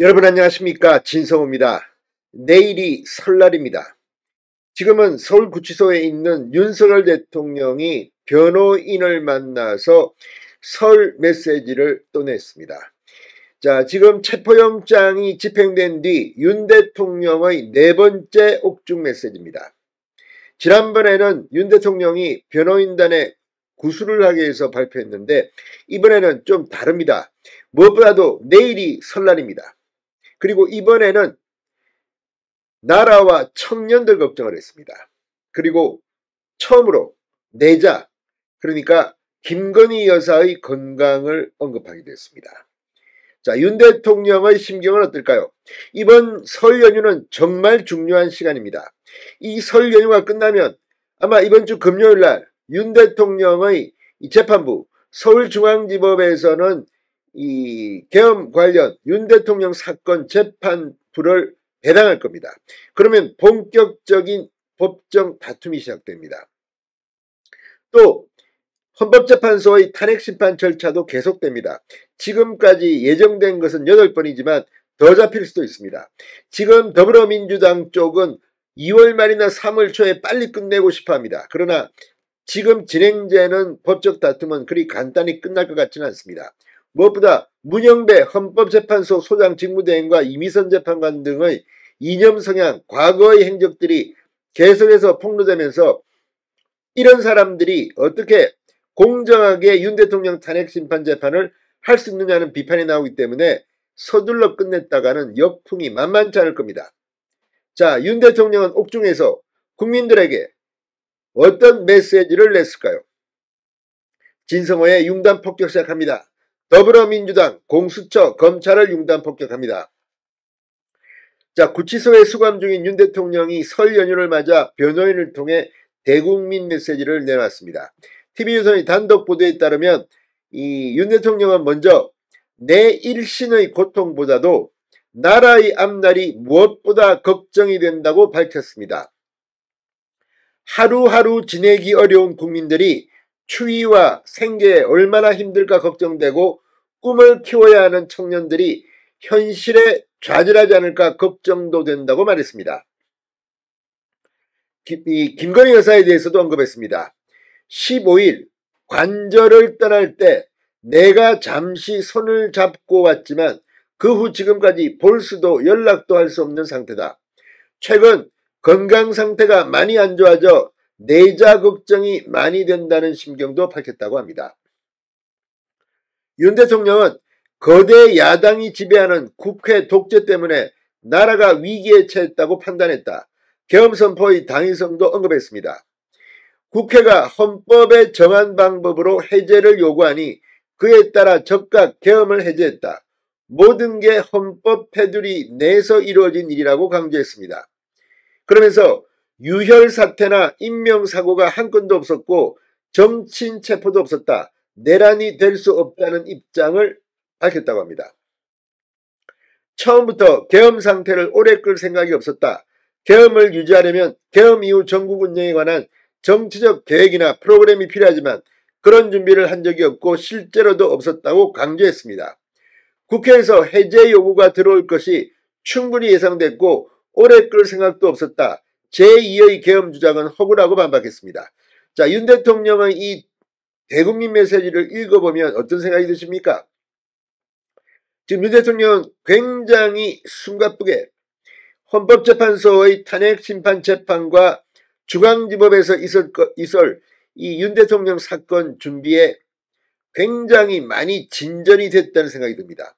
여러분 안녕하십니까, 진성호입니다. 내일이 설날입니다. 지금은 서울구치소에 있는 윤석열 대통령이 변호인을 만나서 설 메시지를 냈습니다. 자, 지금 체포영장이 집행된 뒤 윤 대통령의 네 번째 옥중 메시지입니다. 지난번에는 윤 대통령이 변호인단에 구술을 하기 위해서 발표했는데 이번에는 좀 다릅니다. 무엇보다도 내일이 설날입니다. 그리고 이번에는 나라와 청년들 걱정을 했습니다. 그리고 처음으로 내자, 그러니까 김건희 여사의 건강을 언급하기도 했습니다. 자, 윤 대통령의 심경은 어떨까요? 이번 설 연휴는 정말 중요한 시간입니다. 이 설 연휴가 끝나면 아마 이번 주 금요일 날 윤 대통령의 재판부 서울중앙지법에서는 이 계엄 관련 윤 대통령 사건 재판부를 배당할 겁니다. 그러면 본격적인 법정 다툼이 시작됩니다. 또 헌법재판소의 탄핵심판 절차도 계속됩니다. 지금까지 예정된 것은 8번이지만 더 잡힐 수도 있습니다. 지금 더불어민주당 쪽은 2월 말이나 3월 초에 빨리 끝내고 싶어합니다. 그러나 지금 진행되는 법적 다툼은 그리 간단히 끝날 것 같지는 않습니다. 무엇보다 문영배 헌법재판소 소장 직무대행과 이미선 재판관 등의 이념 성향, 과거의 행적들이 계속해서 폭로되면서 이런 사람들이 어떻게 공정하게 윤 대통령 탄핵심판재판을 할 수 있느냐는 비판이 나오기 때문에 서둘러 끝냈다가는 역풍이 만만치 않을 겁니다. 자, 윤 대통령은 옥중에서 국민들에게 어떤 메시지를 냈을까요? 진성호의 융단 폭격 시작합니다. 더불어민주당 공수처 검찰을 융단 폭격합니다. 자, 구치소에 수감 중인 윤 대통령이 설 연휴를 맞아 변호인을 통해 대국민 메시지를 내놨습니다. TV조선의 단독 보도에 따르면 이 윤 대통령은 먼저 내 일신의 고통보다도 나라의 앞날이 무엇보다 걱정이 된다고 밝혔습니다. 하루하루 지내기 어려운 국민들이 추위와 생계에 얼마나 힘들까 걱정되고 꿈을 키워야 하는 청년들이 현실에 좌절하지 않을까 걱정도 된다고 말했습니다. 김건희 여사에 대해서도 언급했습니다. 15일 관절을 떠날 때 내가 잠시 손을 잡고 왔지만 그 후 지금까지 볼 수도 연락도 할 수 없는 상태다. 최근 건강 상태가 많이 안 좋아져 내자 걱정이 많이 된다는 심경도 밝혔다고 합니다. 윤 대통령은 거대 야당이 지배하는 국회 독재 때문에 나라가 위기에 처했다고 판단했다. 계엄 선포의 당위성도 언급했습니다. 국회가 헌법에 정한 방법으로 해제를 요구하니 그에 따라 즉각 계엄을 해제했다. 모든 게 헌법 테두리 내에서 이루어진 일이라고 강조했습니다. 그러면서 유혈 사태나 인명사고가 한 건도 없었고 정치인 체포도 없었다. 내란이 될 수 없다는 입장을 밝혔다고 합니다. 처음부터 계엄 상태를 오래 끌 생각이 없었다. 계엄을 유지하려면 계엄 이후 전국 운영에 관한 정치적 계획이나 프로그램이 필요하지만 그런 준비를 한 적이 없고 실제로도 없었다고 강조했습니다. 국회에서 해제 요구가 들어올 것이 충분히 예상됐고 오래 끌 생각도 없었다. 제2의 계엄 주장은 허구라고 반박했습니다. 자, 윤 대통령의 이 대국민 메시지를 읽어보면 어떤 생각이 드십니까? 지금 윤 대통령은 굉장히 숨가쁘게 헌법재판소의 탄핵심판재판과 중앙지법에서 있을 이 윤 대통령 사건 준비에 굉장히 많이 진전이 됐다는 생각이 듭니다.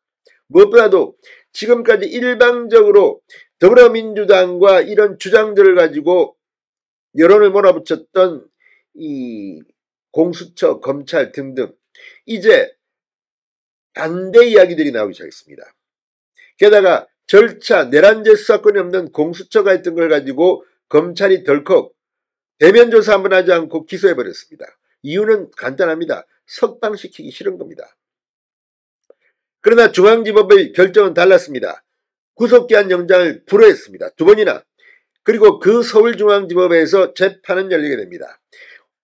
무엇보다도 지금까지 일방적으로 더불어민주당과 이런 주장들을 가지고 여론을 몰아붙였던 이 공수처, 검찰 등등 이제 반대 이야기들이 나오기 시작했습니다. 게다가 절차, 내란죄 수사권이 없는 공수처가 했던 걸 가지고 검찰이 덜컥 대면 조사 한번 하지 않고 기소해버렸습니다. 이유는 간단합니다. 석방시키기 싫은 겁니다. 그러나 중앙지법의 결정은 달랐습니다. 구속기한 영장을 불허했습니다. 2번이나. 그리고 그 서울중앙지법에서 재판은 열리게 됩니다.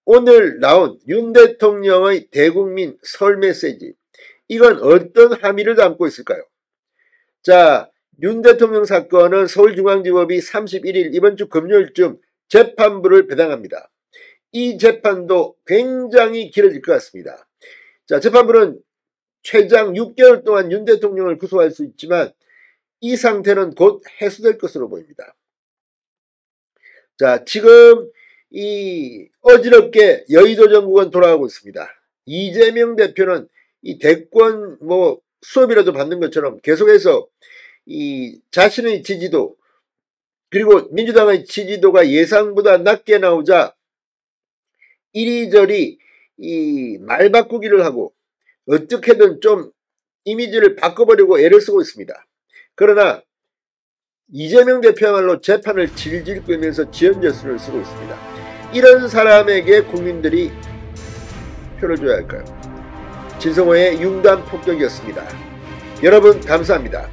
오늘 나온 윤 대통령의 대국민 설 메시지, 이건 어떤 함의를 담고 있을까요? 자, 윤 대통령 사건은 서울중앙지법이 31일 이번 주 금요일쯤 재판부를 배당합니다. 이 재판도 굉장히 길어질 것 같습니다. 자, 재판부는 최장 6개월 동안 윤 대통령을 구속할 수 있지만 이 상태는 곧 해소될 것으로 보입니다. 자, 지금 이 어지럽게 여의도 전국은 돌아가고 있습니다. 이재명 대표는 이 대권 수업이라도 받는 것처럼 계속해서 이 자신의 지지도 그리고 민주당의 지지도가 예상보다 낮게 나오자 이리저리 이 말 바꾸기를 하고 어떻게든 좀 이미지를 바꿔보려고 애를 쓰고 있습니다. 그러나 이재명 대표야말로 재판을 질질 끌면서 지연저수를 쓰고 있습니다. 이런 사람에게 국민들이 표를 줘야 할까요? 진성호의 융단 폭격이었습니다. 여러분 감사합니다.